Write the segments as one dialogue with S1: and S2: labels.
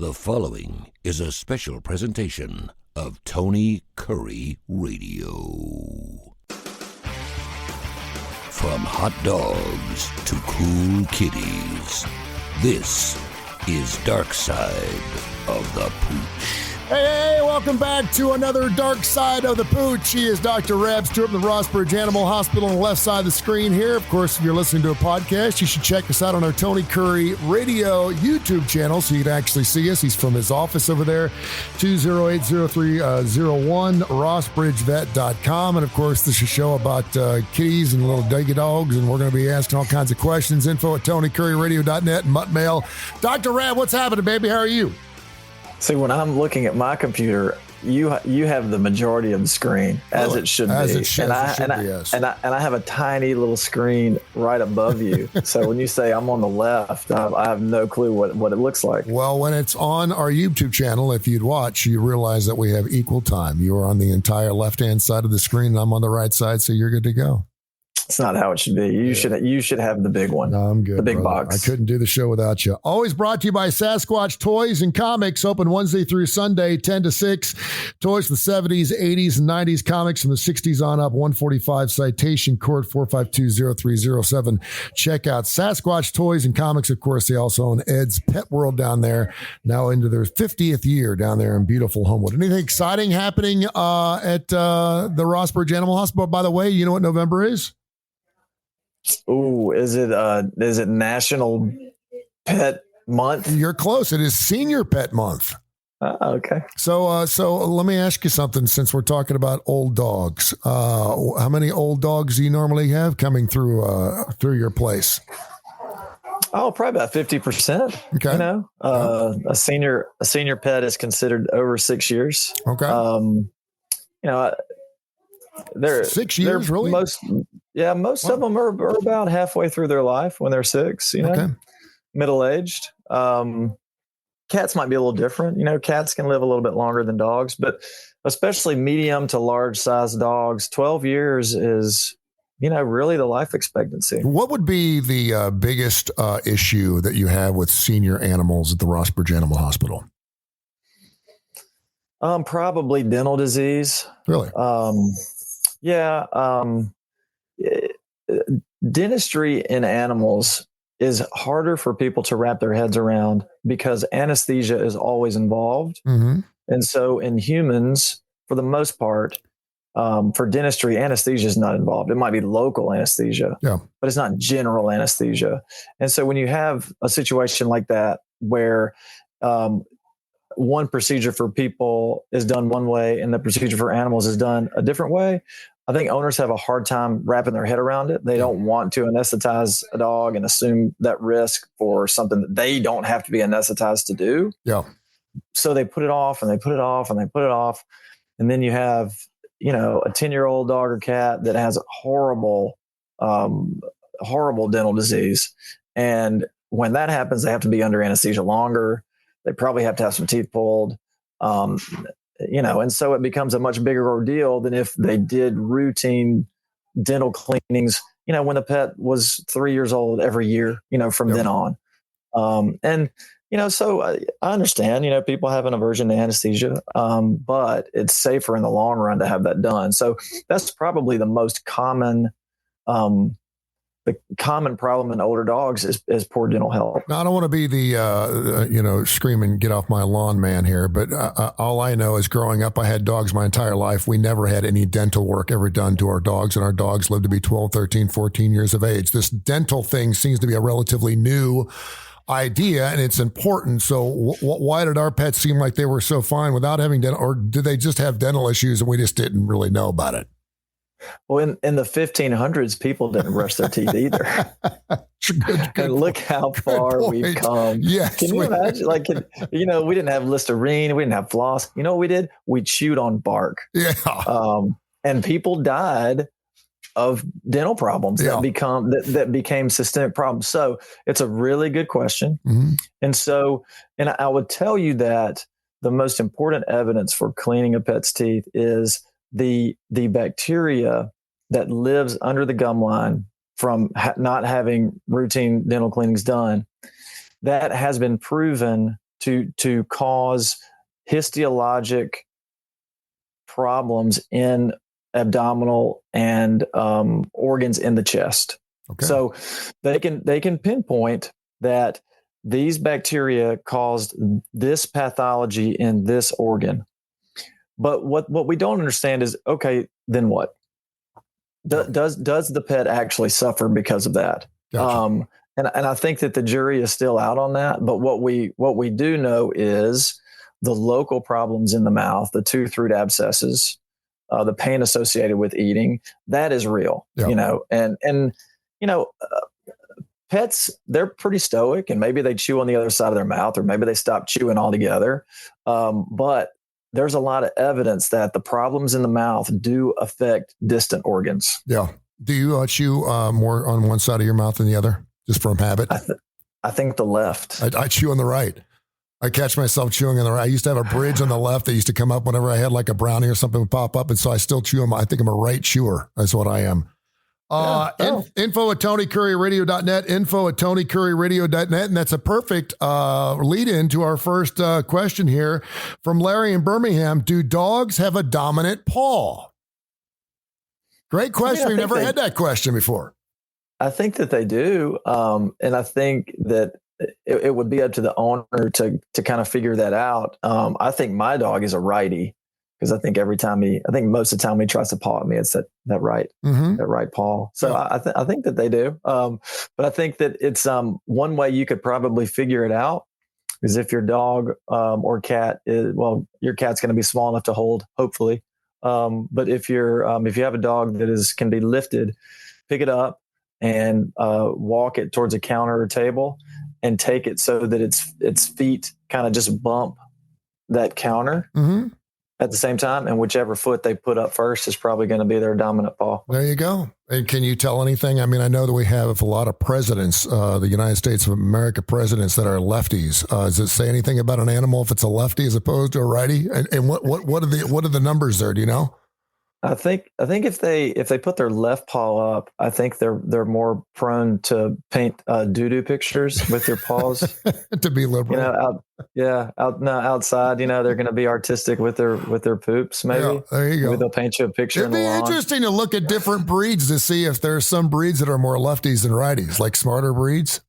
S1: The following is a special presentation of Tony Kurre Radio. From hot dogs to cool kitties, this is Darkside of the Pooch.
S2: Hey, welcome back to another Dark Side of the Pooch. He is Dr. Rab Stewart from the Rossbridge Animal Hospital on the left side of the screen here. Of course, if you're listening to a podcast, you should check us out on our Tony Kurre Radio YouTube channel so you can actually see us. He's from his office over there, 208-0301, rossbridgevet.com. And of course, this is a show about kitties and little doggy dogs, and we're going to be asking all kinds of questions. Info at TonyKurreRadio.net and Mutt Mail. Dr. Rab, what's happening, baby? How are you?
S3: See, when I'm looking at my computer, you have the majority of the screen, as it should be.
S2: As it should,
S3: yes. And I have a tiny little screen right above you. So when you say I'm on the left, I have no clue what it looks like.
S2: Well, when it's on our YouTube channel, if you'd watch, you realize that we have equal time. You are on the entire left-hand side of the screen, and I'm on the right side, so you're good to go.
S3: It's not how it should be. You should have the big one.
S2: No, I'm good.
S3: The big
S2: brother.
S3: box.
S2: I couldn't do the show without you. Always brought to you by Sasquatch Toys and Comics. Open Wednesday through Sunday, 10 to 6. Toys from the 70s, 80s, and 90s. Comics from the 60s on up. 145 Citation Court, 452-0307. Check out Sasquatch Toys and Comics. Of course, they also own Ed's Pet World down there. Now into their 50th year down there in beautiful Homewood. Anything exciting happening at the Rossbridge Animal Hospital? By the way, you know what November is?
S3: Ooh, is it National Pet Month?
S2: You're close. It is Senior Pet Month.
S3: Okay.
S2: So let me ask you something. Since we're talking about old dogs, how many old dogs do you normally have coming through your place?
S3: Oh, probably about 50%.
S2: Okay.
S3: You know, a senior pet is considered over 6 years.
S2: Okay.
S3: You know, they're
S2: 6 years, really?
S3: Most of them are about halfway through their life when they're 6. You know,
S2: okay.
S3: Middle-aged. Cats might be a little different. You know, cats can live a little bit longer than dogs, but especially medium to large size dogs, 12 years is, you know, really the life expectancy.
S2: What would be the biggest issue that you have with senior animals at the Rossbridge Animal Hospital?
S3: Probably dental disease.
S2: Really?
S3: Yeah. Dentistry in animals is harder for people to wrap their heads around because anesthesia is always involved.
S2: Mm-hmm.
S3: And so in humans, for the most part, for dentistry, anesthesia is not involved. It might be local anesthesia, but it's not general anesthesia. And so when you have a situation like that where one procedure for people is done one way and the procedure for animals is done a different way, I think owners have a hard time wrapping their head around it. They don't want to anesthetize a dog and assume that risk for something that they don't have to be anesthetized to do.
S2: Yeah.
S3: So they put it off and they put it off and they put it off. And then you have, you know, a 10-year-old dog or cat that has horrible dental disease. And when that happens, they have to be under anesthesia longer. They probably have to have some teeth pulled. You know, and so it becomes a much bigger ordeal than if they did routine dental cleanings, you know, when the pet was 3 years old every year, you know, from then on. And, you know, so I understand, you know, people have an aversion to anesthesia, but it's safer in the long run to have that done. So that's probably the most common problem in older dogs is poor dental health.
S2: Now, I don't want to be the, screaming, get off my lawn man here, but all I know is growing up, I had dogs my entire life. We never had any dental work ever done to our dogs, and our dogs lived to be 12, 13, 14 years of age. This dental thing seems to be a relatively new idea, and it's important. So why did our pets seem like they were so fine without having dental, or did they just have dental issues and we just didn't really know about it?
S3: Well, in the 1500s, people didn't brush their teeth either.
S2: Good
S3: and look how far we've come.
S2: Yes,
S3: can you imagine? Like, you know, we didn't have Listerine, we didn't have floss. You know what we did? We chewed on bark.
S2: Yeah.
S3: And people died of dental problems that became systemic problems. So it's a really good question.
S2: Mm-hmm.
S3: And I would tell you that the most important evidence for cleaning a pet's teeth is the bacteria that lives under the gum line from not having routine dental cleanings done. That has been proven to cause histologic problems in abdominal and organs in the chest.
S2: Okay.
S3: So they can pinpoint that these bacteria caused this pathology in this organ. But what we don't understand is, okay, then what? Does the pet actually suffer because of that?
S2: Gotcha.
S3: And I think that the jury is still out on that. But what we do know is the local problems in the mouth, the tooth root abscesses, the pain associated with eating, that is real.
S2: Yeah.
S3: And pets, they're pretty stoic, and maybe they chew on the other side of their mouth, or maybe they stop chewing altogether. But there's a lot of evidence that the problems in the mouth do affect distant organs.
S2: Yeah. Do you chew more on one side of your mouth than the other, just from habit?
S3: I think the left.
S2: I chew on the right. I catch myself chewing on the right. I used to have a bridge on the left that used to come up whenever I had like a brownie or something would pop up. And so I still chew them. I think I'm a right chewer. That's what I am. Info at TonyCurryRadio.net, info at TonyCurryRadio.net. And that's a perfect lead in to our first question here from Larry in Birmingham. Do dogs have a dominant paw? Great question. We've never had that question before.
S3: I think that they do. And I think that it would be up to the owner to kind of figure that out. I think my dog is a righty, because I think most of the time he tries to paw at me, it's that right paw. So I think that they do. But I think that it's one way you could probably figure it out is if your dog or cat your cat's going to be small enough to hold, hopefully. But if you have a dog that can be lifted, pick it up and walk it towards a counter or table, and take it so that its feet kind of just bump that counter at the same time, and whichever foot they put up first is probably going to be their dominant paw.
S2: There you go. And can you tell anything? I mean, I know that we have a lot of presidents, the United States of America presidents that are lefties. Does it say anything about an animal if it's a lefty as opposed to a righty? And what are the numbers there? Do you know?
S3: I think if they put their left paw up, I think they're more prone to paint doo-doo pictures with their paws.
S2: To be liberal,
S3: outside, they're going to be artistic with their poops. Maybe
S2: there you go.
S3: Maybe they'll paint you a picture.
S2: It'd be interesting to look at different breeds to see if there's some breeds that are more lefties than righties, like smarter breeds.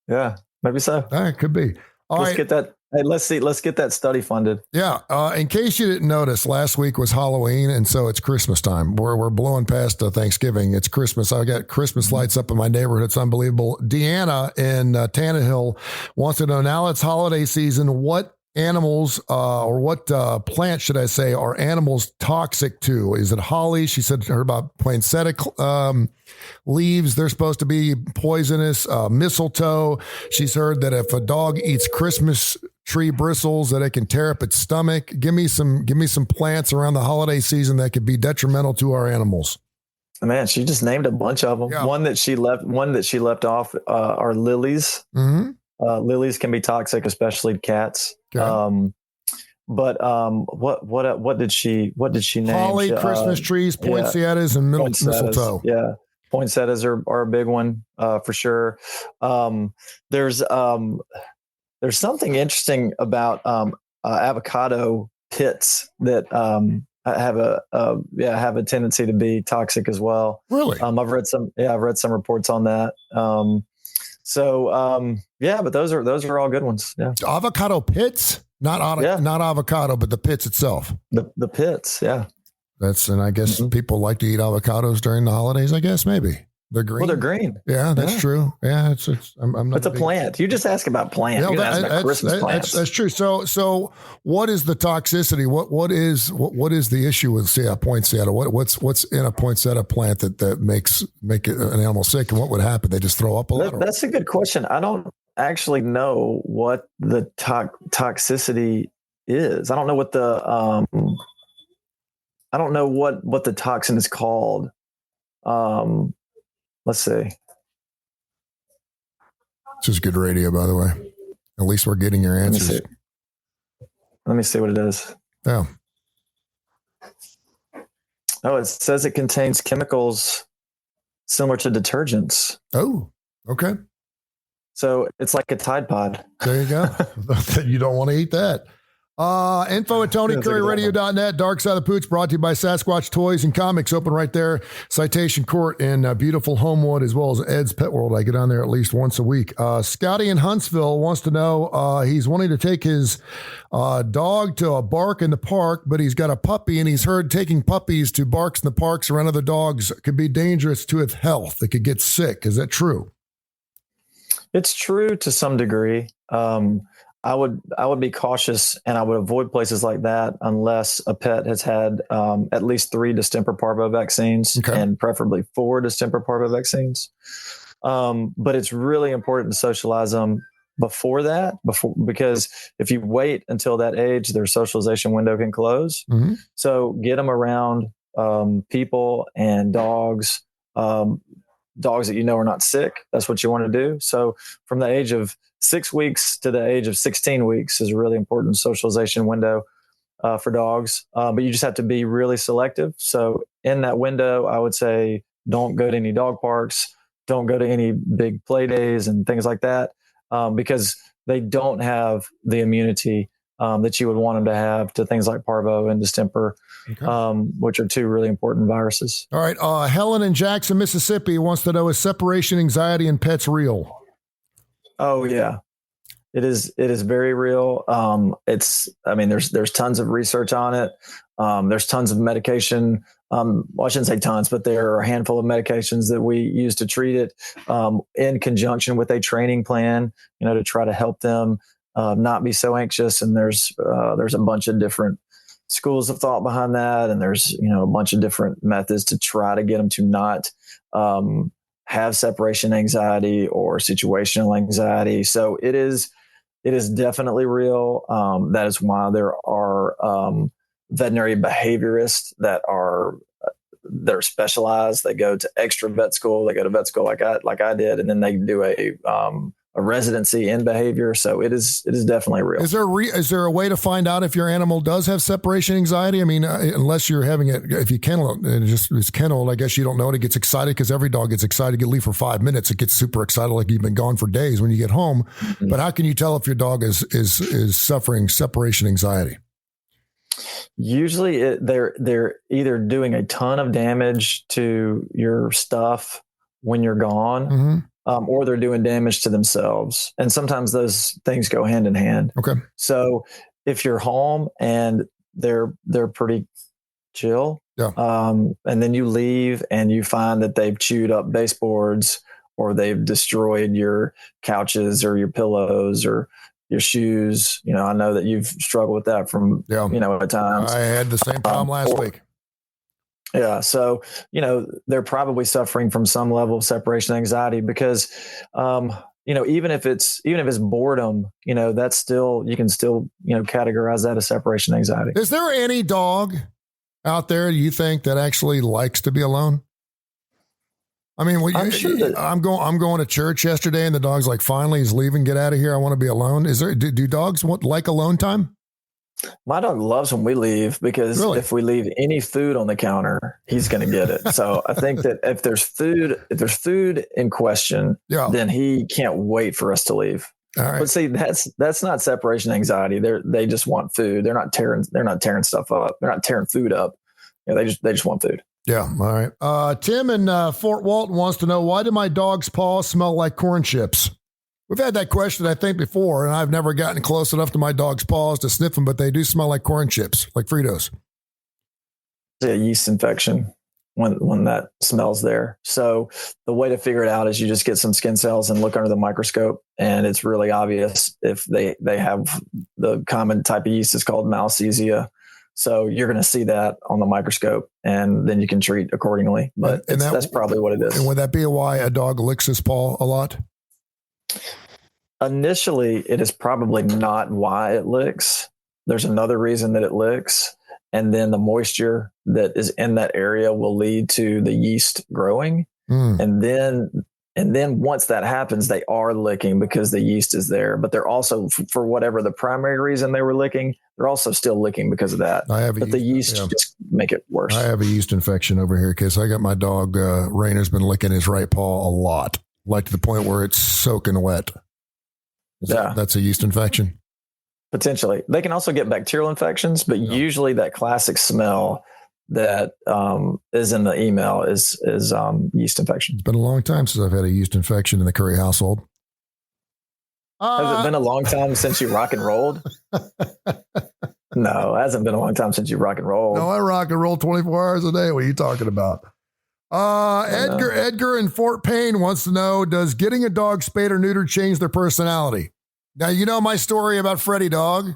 S3: Yeah, maybe so.
S2: It could be.
S3: Let's get that. Hey, let's get that study funded.
S2: Yeah. In case you didn't notice, last week was Halloween, and so it's Christmas time. We're blowing past Thanksgiving. It's Christmas. I got Christmas lights up in my neighborhood. It's unbelievable. Deanna in Tannehill wants to know, now it's holiday season, what animals or what plants, should I say, are animals toxic to? Is it holly? She said heard about poinsettia leaves. They're supposed to be poisonous. Mistletoe. She's heard that if a dog eats Christmas tree bristles, that it can tear up its stomach. Give me some plants around the holiday season that could be detrimental to our animals.
S3: Man, she just named a bunch of them. Yeah. One that she left off are lilies. Mm-hmm. Lilies can be toxic, especially to cats. Okay. What did she name?
S2: Holly, Christmas trees, poinsettias, and mistletoe.
S3: Yeah, poinsettias are a big one for sure. There's something interesting about avocado pits that have a tendency to be toxic as well.
S2: Really?
S3: I've read some reports on that. But those are all good ones. Yeah.
S2: Avocado pits, not avocado, but the pits itself.
S3: The pits. Yeah.
S2: And I guess people like to eat avocados during the holidays. I guess maybe they're green.
S3: Well, they're green.
S2: Yeah, that's true. Yeah. I'm not.
S3: It's a plant. You just ask about plants. Christmas plants.
S2: That's true. So what is the toxicity? What is the issue with, say, a poinsettia? What's in a poinsettia plant that make an animal sick, and what would happen? They just throw up a lot?
S3: That's a good question. I don't actually know what the toxicity is. I don't know what the toxin is called. Let's see.
S2: This is good radio, by the way. At least we're getting your answers.
S3: Let me see what it is.
S2: Yeah.
S3: Oh, it says it contains chemicals similar to detergents.
S2: Oh, okay.
S3: So it's like a Tide Pod.
S2: There you go. You don't want to eat that. Info at TonyCurryRadio.net. Darkside the Pooch brought to you by Sasquatch Toys and Comics. Open right there. Citation Court in beautiful Homewood, as well as Ed's Pet World. I get on there at least once a week. Scotty in Huntsville wants to know, he's wanting to take his dog to a bark in the park, but he's got a puppy, and he's heard taking puppies to barks in the parks around other dogs could be dangerous to its health. It could get sick. Is that true?
S3: It's true to some degree. I would be cautious, and I would avoid places like that unless a pet has had at least 3 distemper parvo vaccines, and preferably 4 distemper parvo vaccines. But it's really important to socialize them before that, because if you wait until that age, their socialization window can close. Mm-hmm. So get them around people and dogs. Dogs that you know are not sick. That's what you want to do. So from the age of 6 weeks to the age of 16 weeks is a really important socialization window for dogs. But you just have to be really selective. So in that window, I would say don't go to any dog parks, don't go to any big play days and things like that, because they don't have the immunity that you would want them to have to things like parvo and distemper, which are 2 really important viruses.
S2: All right. Helen in Jackson, Mississippi wants to know, is separation anxiety in pets real?
S3: Oh yeah, it is. It is very real. There's tons of research on it. There's tons of medication. Well, I shouldn't say tons, but there are a handful of medications that we use to treat it, in conjunction with a training plan, to try to help them not be so anxious. And there's a bunch of different schools of thought behind that. And there's, a bunch of different methods to try to get them to not have separation anxiety or situational anxiety. So it is definitely real. That is why there are veterinary behaviorists that are specialized. They go to extra vet school. They go to vet school like I did, and then they do a residency in behavior. So it is definitely real. Is there a way to find out if your animal does have separation anxiety? I mean, unless you're having it, if you kennel it, it's kenneled, I guess you don't know it. It gets excited because every dog gets excited. You leave for 5 minutes. It gets super excited like you've been gone for days when you get home. Mm-hmm. But how can you tell if your dog is suffering separation anxiety? Usually they're either doing a ton of damage to your stuff when you're gone, mm-hmm. Or they're doing damage to themselves. And sometimes those things go hand in hand. Okay. So if you're home and they're pretty chill, yeah. And then you leave and you find that they've chewed up baseboards or they've destroyed your couches or your pillows or your shoes. I know that you've struggled with that at times. I had the same problem last week. Yeah. So, they're probably suffering from some level of separation anxiety because, even if it's boredom, that's still, you can still, categorize that as separation anxiety. Is there any dog out there you think that actually likes to be alone? I mean, I'm going to church yesterday and the dog's like, finally he's leaving, get out of here. I want to be alone. Do dogs like alone time? My dog loves when we leave because if we leave any food on the counter, he's going to get it. So I think that if there's food in question, then he can't wait for us to leave. All right. But see, that's not separation anxiety. They just want food. They're not tearing stuff up. They're not tearing food up. They just want food. Yeah. All right. Tim in Fort Walton wants to know, why do my dog's paws smell like corn chips? We've had that question, I think, before, and I've never gotten close enough to my dog's paws to sniff them, but they do smell like corn chips, like Fritos. It's a yeast infection when that smell's there. So the way to figure it out is you just get some skin cells and look under the microscope, and it's really obvious if they have the common type of yeast is called Malassezia. So you're going to see that on the microscope, and then you can treat accordingly. But that's probably what it is. And would that be why a dog licks his paw a lot? Initially, it is probably not why it licks. There's another reason that it licks. And then the moisture that is in that area will lead to the yeast growing. And then once that happens, they are licking because the yeast is there. But they're also, for whatever the primary reason they were licking, they're also still licking because of that. The yeast just make it worse. I have a yeast infection over here because I got my dog, Rainer's been licking his right paw a lot. Like to the point where it's soaking wet.
S2: That's a yeast infection.
S3: Potentially. They can also get bacterial infections, but usually that classic smell that is in the email is yeast infection.
S2: It's been a long time since I've had a yeast infection in the Kurre household.
S3: Has it been a long time since you rock and rolled? No, it hasn't been a long time since you rock and rolled.
S2: No, I rock and roll 24 hours a day. What are you talking about? Edgar in Fort Payne wants to know, does getting a dog spayed or neutered change their personality? Now, you know my story about Freddie Dog,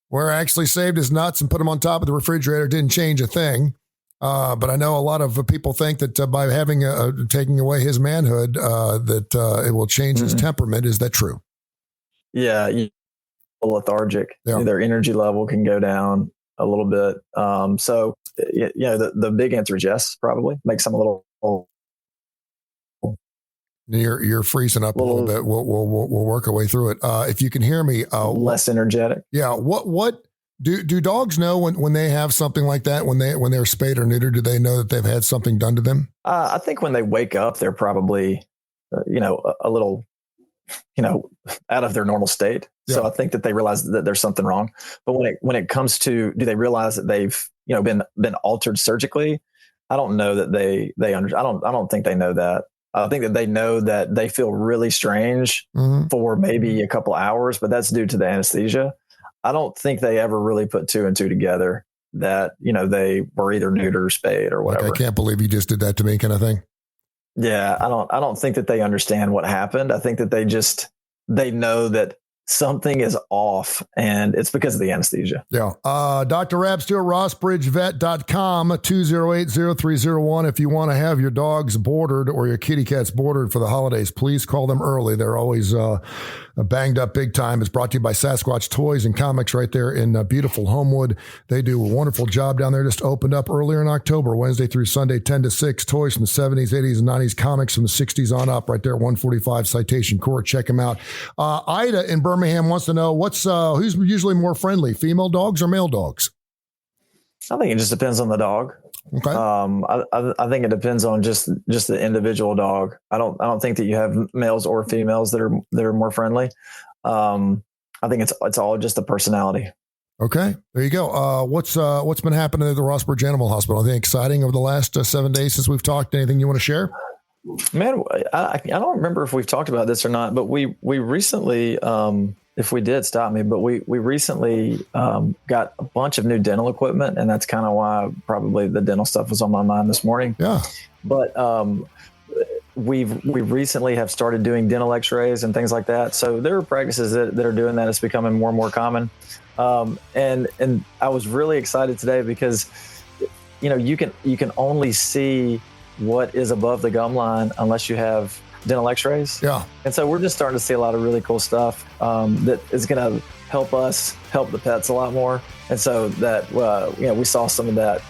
S2: where I actually saved his nuts and put him on top of the refrigerator. Didn't change a thing. But I know a lot of people think that by having taking away his manhood, that it will change his temperament. Is that true?
S3: Yeah, lethargic. Yeah. Their energy level can go down a little bit. So, the big answer is yes, probably. Makes them a little.
S2: You're freezing up a little bit. We'll work our way through it. If you can hear me,
S3: less energetic.
S2: Yeah. What do dogs know when they have something like that? When they're spayed or neutered, do they know that they've had something done to them?
S3: I think when they wake up, they're probably, a little, out of their normal state. Yeah. So I think that they realize that there's something wrong. But when it comes to, do they realize that they've been altered surgically? I don't know that they I don't think they know that. I think that they know that they feel really strange for maybe a couple hours, but that's due to the anesthesia. I don't think they ever really put two and two together that, they were either neutered or spayed or whatever.
S2: Like, I can't believe you just did that to me, kind of thing.
S3: Yeah. I don't think that they understand what happened. I think that they know that something is off, and it's because of the anesthesia.
S2: Yeah. Dr. Rab Stewart, RossBridgeVet.com, 208-0301. If you want to have your dogs boarded or your kitty cats boarded for the holidays, please call them early. They're always banged up big time. It's brought to you by Sasquatch Toys and Comics right there in beautiful Homewood. They do a wonderful job down there. Just opened up earlier in October, Wednesday through Sunday, 10 to 6. Toys from the 70s, 80s, and 90s, comics from the 60s on up right there, 145 Citation Court. Check them out. Ida in Birmingham wants to know who's usually more friendly, female dogs or male dogs?
S3: I think it just depends on the dog.
S2: Okay.
S3: I think it depends on just the individual dog. I don't think that you have males or females that are more friendly. I think it's all just the personality.
S2: Okay, there you go. What's been happening at the Rossbridge Animal Hospital? Anything exciting over the last 7 days since we've talked? Anything you want to share?
S3: Man, I don't remember if we've talked about this or not, but we recently, if we did, stop me, but we recently got a bunch of new dental equipment, and that's kind of why probably the dental stuff was on my mind this morning.
S2: Yeah.
S3: But we recently have started doing dental x-rays and things like that. So there are practices that are doing that. It's becoming more and more common. And I was really excited today because, you can only see what is above the gum line unless you have dental x-rays.
S2: Yeah.
S3: And so we're just starting to see a lot of really cool stuff that is going to help us help the pets a lot more. And so that, we saw some of that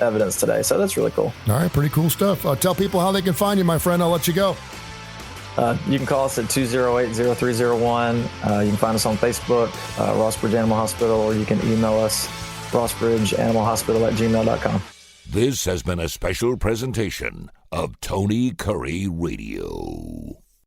S3: evidence today. So that's really coll.
S2: All right. Pretty cool stuff. Tell people how they can find you, my friend. I'll let you go.
S3: You can call us at 208-0301. You can find us on Facebook, Rossbridge Animal Hospital, or you can email us, rossbridgeanimalhospital@gmail.com.
S1: This has been a special presentation of Tony Kurre Radio.